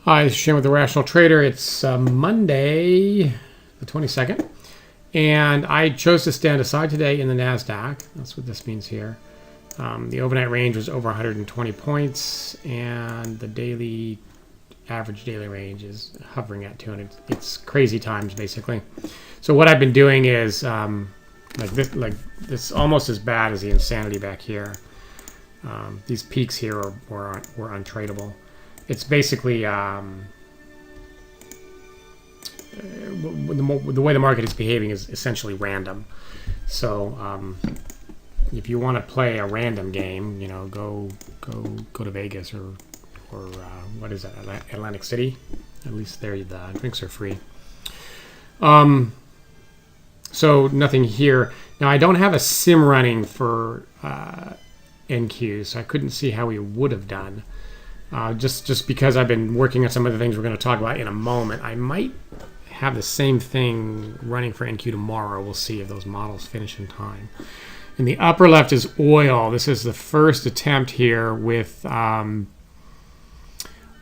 Hi, this is Shane with The Rational Trader. It's Monday, the 22nd, and I chose to stand aside today in the NASDAQ. That's what this means here. The overnight range was over 120 points, and the average daily range is hovering at 200. It's crazy times, basically. So what I've been doing is like this, almost as bad as the insanity back here. These peaks here were untradeable. It's basically the way the market is behaving is essentially random. So if you want to play a random game, go to Vegas or what is that, Atlantic City? At least there the drinks are free. So nothing here. Now I don't have a sim running for NQ, so I couldn't see how we would have done. Just because I've been working on some of the things we're going to talk about in a moment. I might have the same thing running for NQ tomorrow. We'll see if those models finish in time. In the upper left is oil. This is the first attempt here with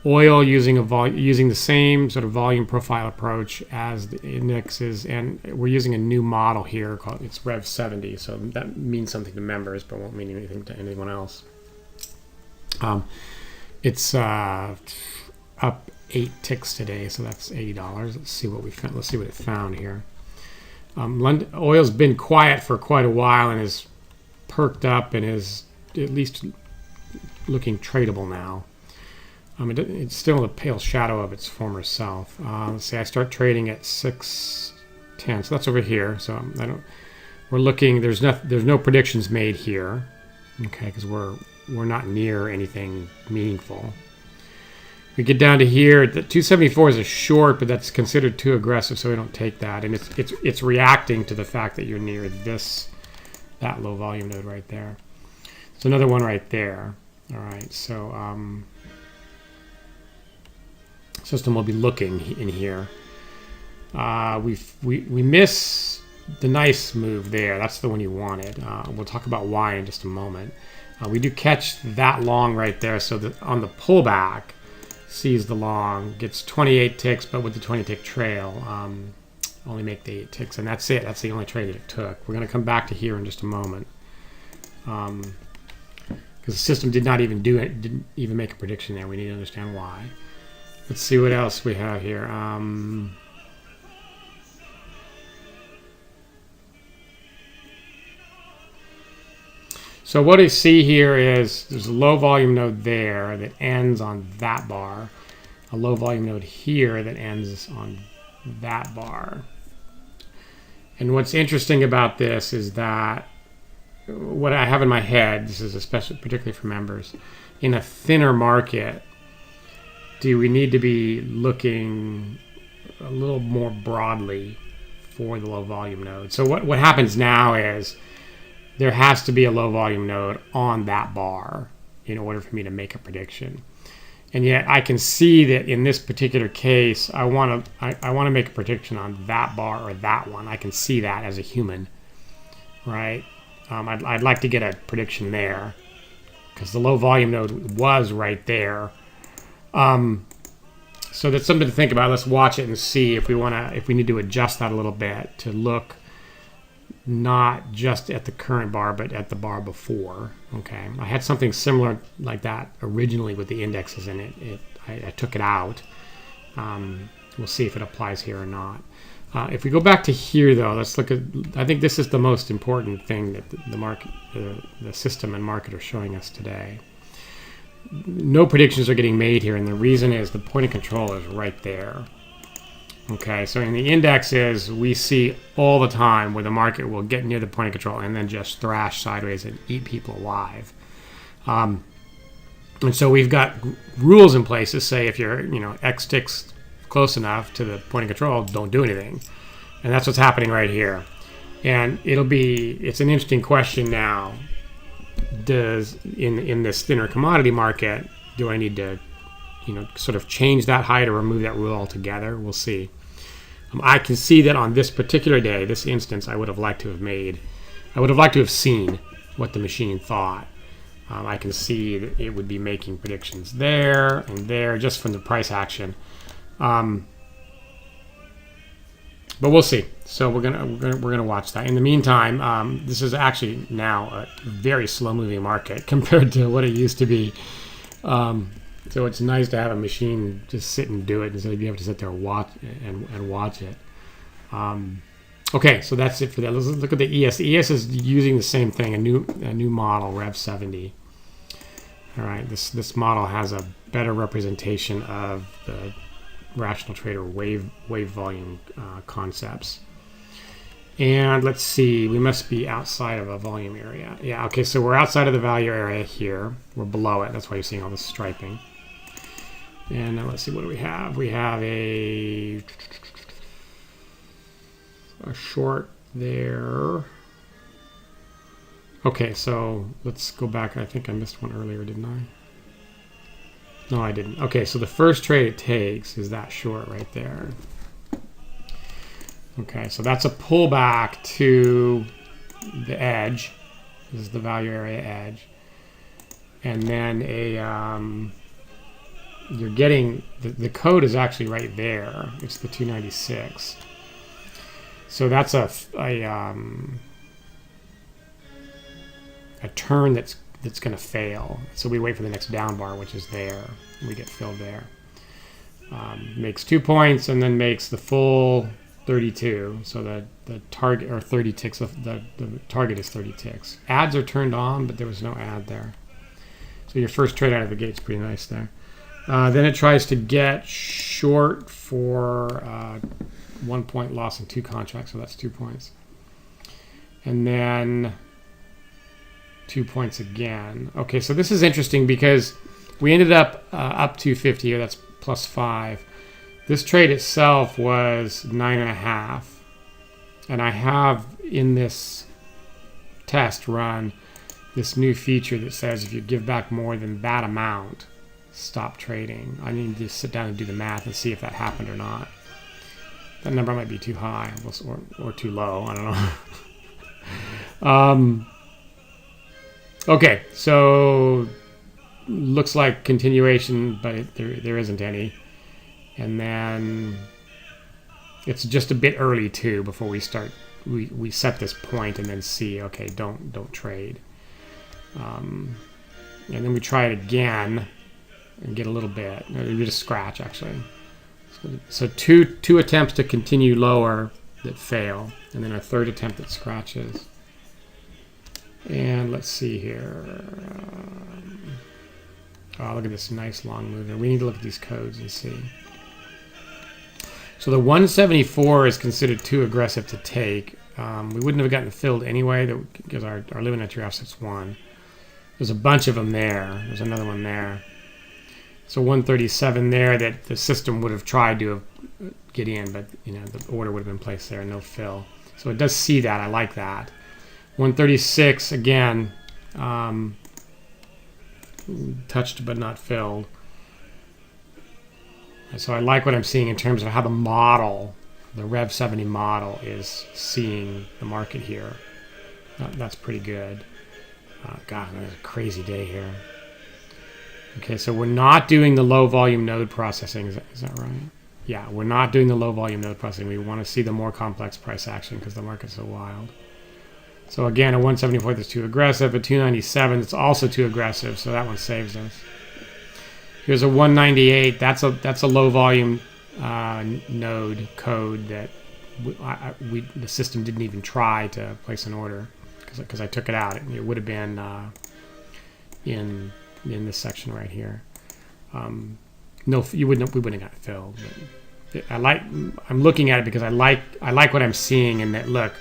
oil using the same sort of volume profile approach as the indexes, and we're using a new model here called Rev 70. So that means something to members, but won't mean anything to anyone else. It's up 8 ticks today, so that's $80. Let's see what we found. Let's see what it found here. Oil's been quiet for quite a while and is perked up and is at least looking tradable now. It's still a pale shadow of its former self. Let's say I start trading at 610, so that's over here. So we're looking. There's no predictions made here, okay, because we're not near anything meaningful. We get down to here. The 274 is a short, but that's considered too aggressive, so we don't take that. And it's reacting to the fact that you're near that low volume node right there. It's another one right there. All right, so system will be looking in here. We miss the nice move there. That's the one you wanted. We'll talk about why in just a moment. We do catch that long right there, so that on the pullback, sees the long, gets 28 ticks, but with the 20 tick trail, only make the 8 ticks, and that's it. That's the only trade that it took. We're going to come back to here in just a moment, because the system didn't even make a prediction there. We need to understand why. Let's see what else we have here. So what I see here is there's a low volume node there that ends on that bar, a low volume node here that ends on that bar. And what's interesting about this is that what I have in my head, this is particularly for members, in a thinner market, do we need to be looking a little more broadly for the low volume node? So what happens now is there has to be a low volume node on that bar in order for me to make a prediction. And yet I can see that in this particular case, I want to make a prediction on that bar or that one. I can see that as a human, right? I'd like to get a prediction there because the low volume node was right there. So that's something to think about. Let's watch it and see if we need to adjust that a little bit to look not just at the current bar, but at the bar before. Okay, I had something similar like that originally with the indexes, and I took it out. We'll see if it applies here or not. If we go back to here, though, let's look at. I think this is the most important thing that the market, the system and market are showing us today. No predictions are getting made here, and the reason is the point of control is right there. Okay, so in the indexes, we see all the time where the market will get near the point of control and then just thrash sideways and eat people alive. And so we've got rules in place to say if you're, X ticks close enough to the point of control, don't do anything. And that's what's happening right here. And it's an interesting question now. In this thinner commodity market, do I need to, sort of change that height or remove that rule altogether? We'll see. I can see that on this particular day, this instance, I would have liked to have seen what the machine thought. I can see that it would be making predictions there and there just from the price action. But we'll see. So we're gonna watch that. In the meantime, this is actually now a very slow moving market compared to what it used to be. So it's nice to have a machine just sit and do it instead of you have to sit there and watch it. Okay, so that's it for that. Let's look at the ES. The ES is using the same thing, a new model, Rev 70. All right, this model has a better representation of the rational trader wave volume concepts. And let's see, we must be outside of a volume area. Yeah, okay, so we're outside of the value area here. We're below it. That's why you're seeing all this striping. And now let's see, what do we have? We have a short there. Okay, so let's go back. I think I missed one earlier, didn't I? No, I didn't. Okay, so the first trade it takes is that short right there. Okay, so that's a pullback to the edge. This is the value area edge. And then you're getting, the code is actually right there. It's the 296. So that's a turn that's going to fail. So we wait for the next down bar, which is there. We get filled there. Makes 2 points and then makes the full 32. So the target, or 30 ticks, the target is 30 ticks. Ads are turned on, but there was no ad there. So your first trade out of the gate is pretty nice there. Then it tries to get short for 1 point loss in 2 contracts, so that's 2 points. And then 2 points again. Okay, so this is interesting because we ended up 250 here. That's plus 5. This trade itself was 9.5, and I have in this test run this new feature that says if you give back more than that amount, stop trading. I need to sit down and do the math and see if that happened or not. That number might be too high or too low. I don't know. Okay, so looks like continuation, but there isn't any. And then it's just a bit early too before we start. We set this point and then see. Okay, don't trade. And then we try it again and get a little bit. No, we just scratch actually. So two attempts to continue lower that fail, and then a third attempt that scratches. And let's see here. Oh, look at this nice long movement. We need to look at these codes and see. So the 174 is considered too aggressive to take. We wouldn't have gotten filled anyway because our limit entry offset's 1. There's a bunch of them there. There's another one there. So 137 there that the system would have tried to get in, but the order would have been placed there, no fill. So it does see that. I like that. 136 again, touched but not filled. So I like what I'm seeing in terms of how the model, the Rev 70 model, is seeing the market here. That's pretty good. God, that's a crazy day here. Okay, so we're not doing the low volume node processing. Is that right? Yeah, we're not doing the low volume node processing. We want to see the more complex price action because the market's so wild. So again, a 174 that's too aggressive, a 297 that's also too aggressive, so that one saves us. Here's a 198. That's a low volume node code that the system didn't even try to place an order because I took it out. It would have been in this section right here. No, we wouldn't have got it filled. But I'm looking at it because I like what I'm seeing, and that look,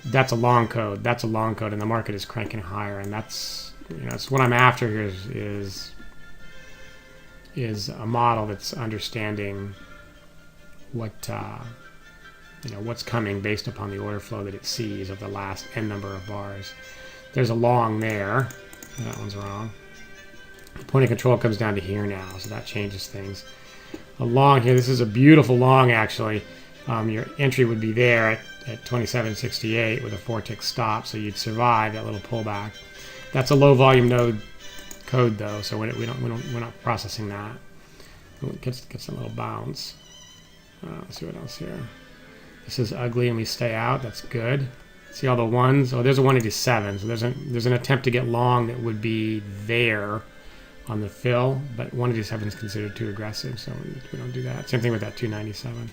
that's a long code. That's a long code, and the market is cranking higher, and that's it's what I'm after here is a model that's understanding what what's coming based upon the order flow that it sees of the last n number of bars. There's a long there. That one's wrong. The point of control comes down to here now, so that changes things. A long here. This is a beautiful long actually. Your entry would be there at 27.68 with a 4-tick stop, so you'd survive that little pullback. That's a low volume node code though, so we're not processing that. It gets a little bounce. Let's see what else here. This is ugly and we stay out. That's good. See all the ones? Oh, there's a 187. So there's an attempt to get long that would be there on the fill, but 187 is considered too aggressive, so we don't do that. Same thing with that 297.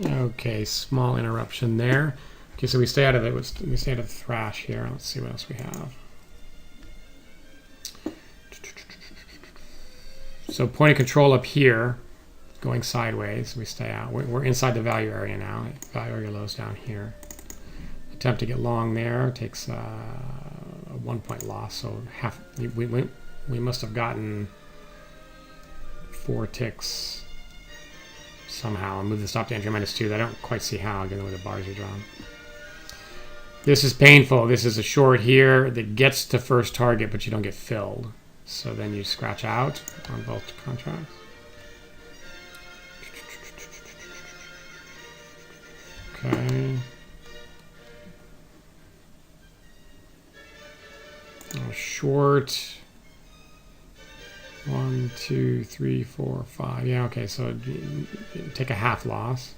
Okay, small interruption there. Okay, so we stay out of it. We stay out of the thrash here. Let's see what else we have. So point of control up here, going sideways. We stay out. We're inside the value area now. Value area lows down here. Attempt to get long there takes a 1 point loss. So half. We must have gotten 4 ticks somehow and move the stop to entry -2. I don't quite see how, given the way the bars are drawn. This is painful. This is a short here that gets to first target, but you don't get filled. So then you scratch out on both contracts. Okay. Short. 1, 2, 3, 4, 5. Yeah, okay, so take a half loss.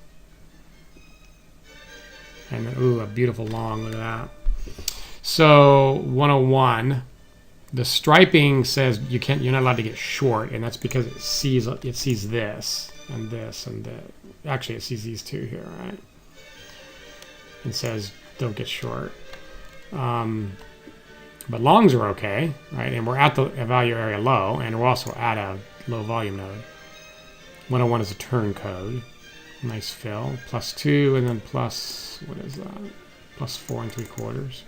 And then, ooh, a beautiful long, look at that. So 101, the striping says you're not allowed to get short, and that's because it sees this and this and this. Actually, it sees these two here, right? And says don't get short. But longs are okay, right? And we're at the value area low, and we're also at a low volume node. 101 is a turn code. Nice fill. +2, and then plus, what is that? +4 3/4.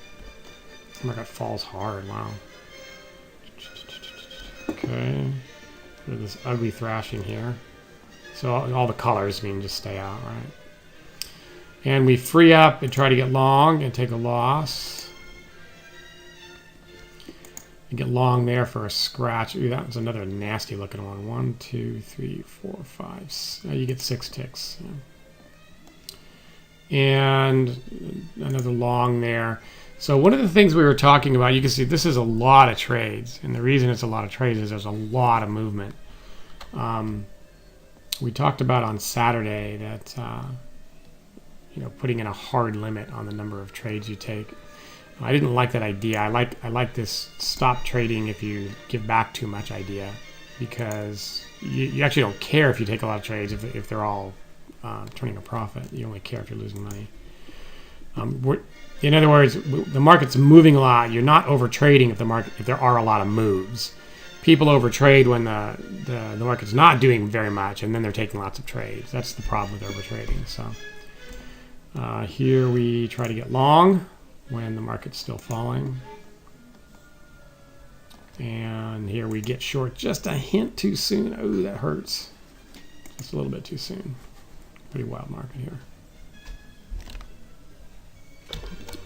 Oh my god, falls hard, wow. Okay. There's this ugly thrashing here. So all the colors mean just stay out, right? And we free up and try to get long and take a loss. You get long there for a scratch. Ooh, that was another nasty looking one. 1, 2, 3, 4, 5. You get 6 ticks. Yeah. And another long there. So one of the things we were talking about, you can see this is a lot of trades. And the reason it's a lot of trades is there's a lot of movement. We talked about on Saturday that putting in a hard limit on the number of trades you take. I didn't like that idea. I like this stop trading if you give back too much idea, because you actually don't care if you take a lot of trades if they're all turning a profit. You only care if you're losing money. In other words, the market's moving a lot. You're not over trading if there are a lot of moves. People overtrade when the market's not doing very much, and then they're taking lots of trades. That's the problem with overtrading. So here we try to get long when the market's still falling. And here we get short just a hint too soon. Oh, that hurts. Just a little bit too soon. Pretty wild market here.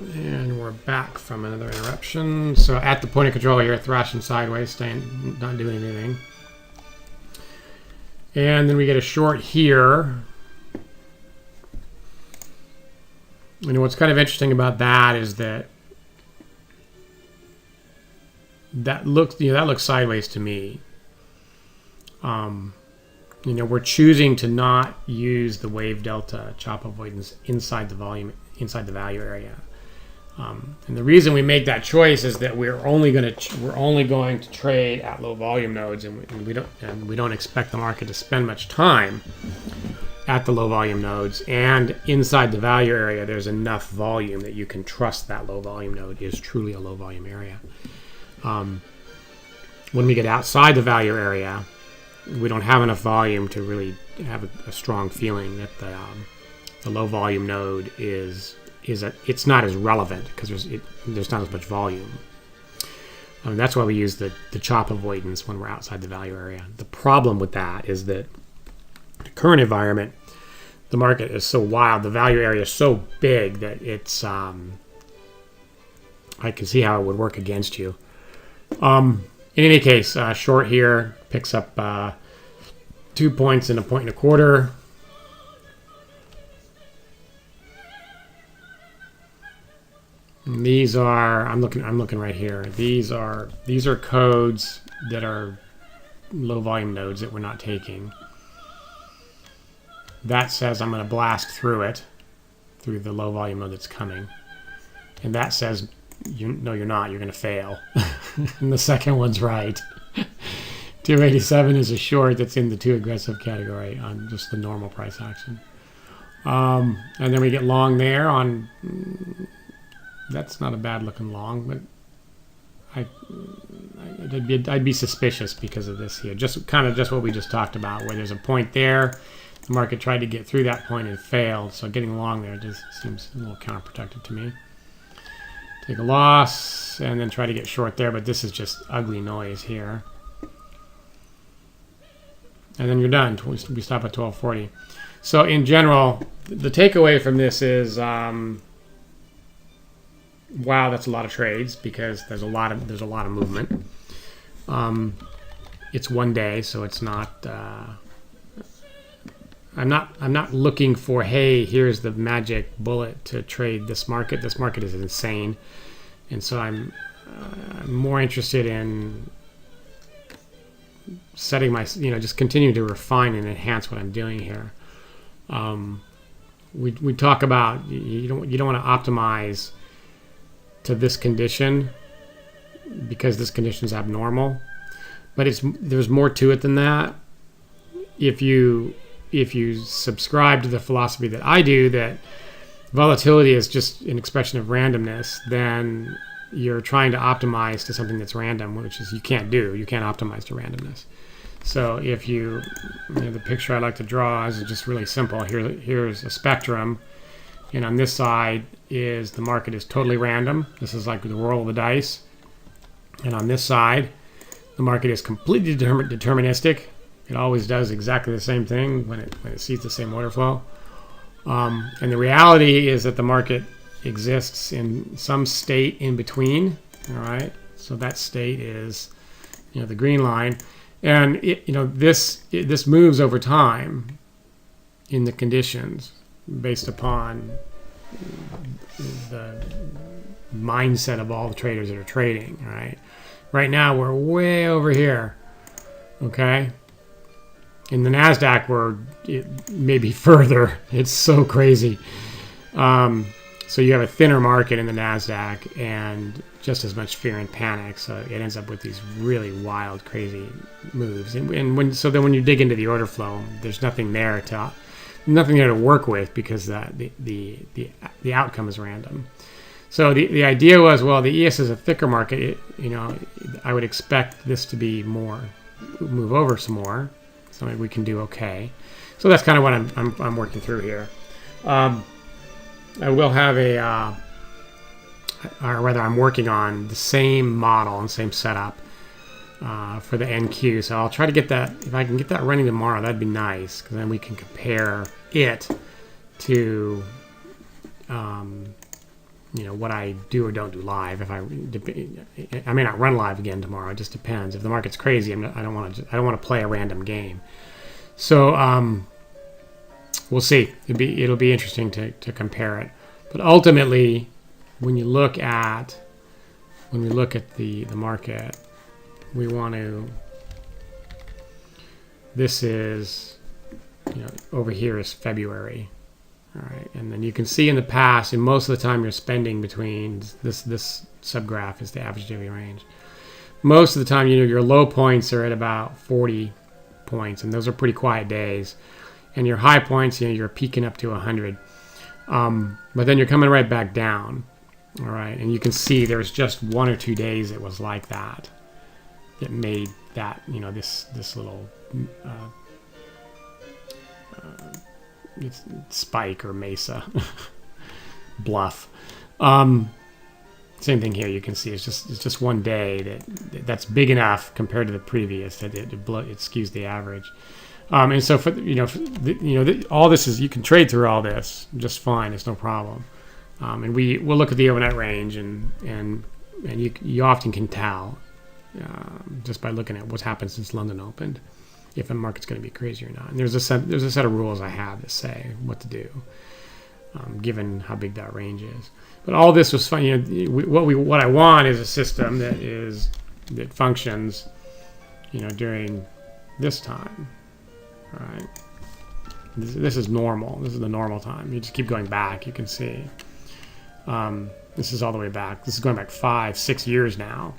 And we're back from another interruption. So at the point of control here, thrashing sideways, not doing anything. And then we get a short here. What's kind of interesting about that is that looks sideways to me. We're choosing to not use the wave delta chop avoidance inside the value area. And the reason we make that choice is that we're only going to trade at low volume nodes, and we don't expect the market to spend much time at the low volume nodes, and inside the value area there's enough volume that you can trust that low volume node is truly a low volume area. When we get outside the value area, we don't have enough volume to really have a strong feeling that the low volume node it's not as relevant because there's not as much volume. That's why we use the chop avoidance when we're outside the value area. The problem with that is that the current environment, the market is so wild, the value area is so big that it's I can see how it would work against you. In any case, short here picks up 2 points and a 1.25 points. And these are, I'm looking right here. These are codes that are low volume nodes that we're not taking. That says I'm going to blast through it, through the low volume node that's coming. And that says, no, you're not. You're going to fail. And the second one's right. 287 is a short that's in the too aggressive category on just the normal price action. And then we get long there on, that's not a bad looking long, but I'd be suspicious because of this here. Just what we just talked about, where there's a point there, the market tried to get through that point and failed. So getting long there just seems a little counterproductive to me. Take a loss and then try to get short there, but this is just ugly noise here. And then you're done. We stop at 1240. So in general, the takeaway from this is, wow, that's a lot of trades because there's a lot of movement. It's one day, so it's not. I'm not looking for, hey, here's the magic bullet to trade this market. This market is insane, and so I'm more interested in setting my, just continue to refine and enhance what I'm doing here. We talk about you don't want to optimize to this condition because this condition is abnormal, but there's more to it than that. If you subscribe to the philosophy that I do, that volatility is just an expression of randomness, then you're trying to optimize to something that's random, which is you can't optimize to randomness. So if the picture I like to draw is just really simple. Here's a spectrum, and on this side is the market is totally random. This is like the roll of the dice. And on this side, the market is completely deterministic. It always does exactly the same thing when it sees the same order flow. And the reality is that the market exists in some state in between. All right, so that state is, the green line, and this moves over time in the conditions based upon the mindset of all the traders that are trading. Right, right now we're way over here. Okay. In the NASDAQ, we're maybe further. It's so crazy. So you have a thinner market in the NASDAQ and just as much fear and panic. So it ends up with these really wild, crazy moves. And then when you dig into the order flow, there's nothing there to work with because the outcome is random. So the idea was, well, the ES is a thicker market. I would expect this to be move over some more. So we can do okay. So that's kind of what I'm working through here. I will have or rather I'm working on the same model and same setup for the NQ. So I'll try to get that, if I can get that running tomorrow, that'd be nice, because then we can compare it to what I do or don't do live. I may not run live again tomorrow. It just depends. If the market's crazy, I don't want to play a random game. So we'll see. It'll be interesting to compare it. But ultimately, when we look at the market, we want to. This is over here is February. All right, and then you can see in the past, and most of the time you're spending between this subgraph is the average daily range. Most of the time, your low points are at about 40 points, and those are pretty quiet days. And your high points, you're peaking up to 100. But then you're coming right back down. All right, and you can see there's just 1 or 2 days it was like that made that this little it's spike or mesa bluff. Same thing here. You can see it's just 1 day that's big enough compared to the previous that it skews the average. And so for all this is, you can trade through all this just fine. It's no problem. And we'll look at the overnight range and you often can tell just by looking at what's happened since London opened if the market's going to be crazy or not. And there's a set of rules I have that say what to do. given how big that range is. But all this was fun. What I want is a system that functions, during this time. All right. This is normal. This is the normal time. You just keep going back. You can see. This is all the way back. This is going back 5-6 years now.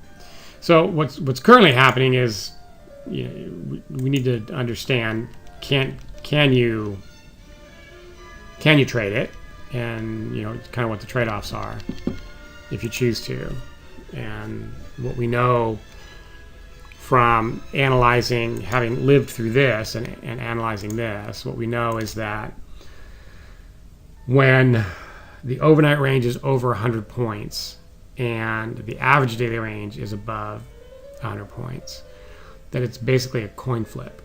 So what's currently happening is, we need to understand, can you trade it, and kind of what the trade-offs are if you choose to. And what we know from analyzing, having lived through this and analyzing this, what we know is that when the overnight range is over 100 points and the average daily range is above 100 points, that it's basically a coin flip.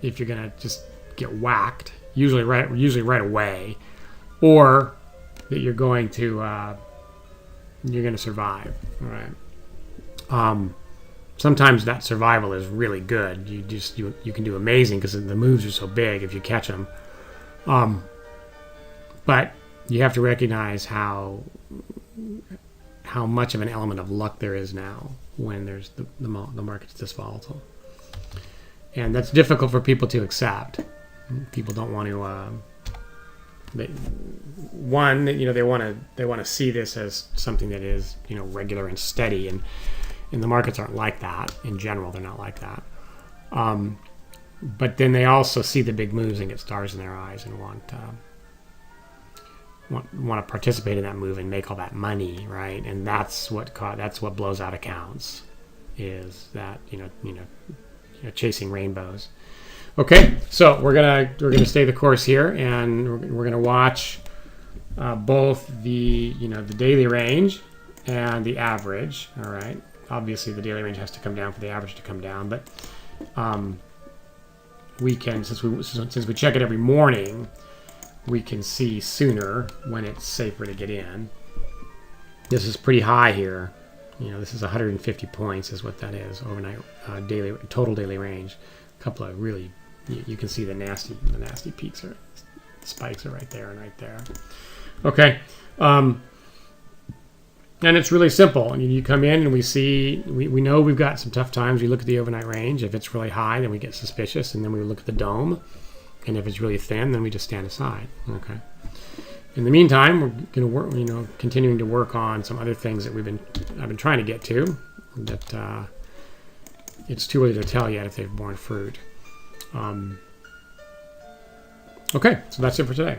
If you're going to just get whacked, usually right away, or that you're going to survive. All right. Sometimes that survival is really good. You can do amazing because the moves are so big if you catch them. But you have to recognize how much of an element of luck there is now when there's the market's this volatile, and that's difficult for people to accept. People don't want to. They want to see this as something that is regular and steady, and the markets aren't like that in general. They're not like that. But then they also see the big moves and get stars in their eyes and want to participate in that move and make all that money, right? And that's what blows out accounts, is that chasing rainbows. Okay, so we're gonna stay the course here, and we're gonna watch both the the daily range and the average. All right, obviously the daily range has to come down for the average to come down, but we can, since we check it every morning, we can see sooner when it's safer to get in. This is pretty high here. This is 150 points is what that is, overnight total daily range. A couple of really, you can see the nasty peaks spikes are right there and right there. Okay, and it's really simple. I mean, you come in and we know we've got some tough times. We look at the overnight range. If it's really high, then we get suspicious, and then we look at the dome. And if it's really thin, then we just stand aside. Okay. In the meantime, we're going to work, continuing to work on some other things that I've been trying to get to. That it's too early to tell yet if they've borne fruit. Okay, so that's it for today.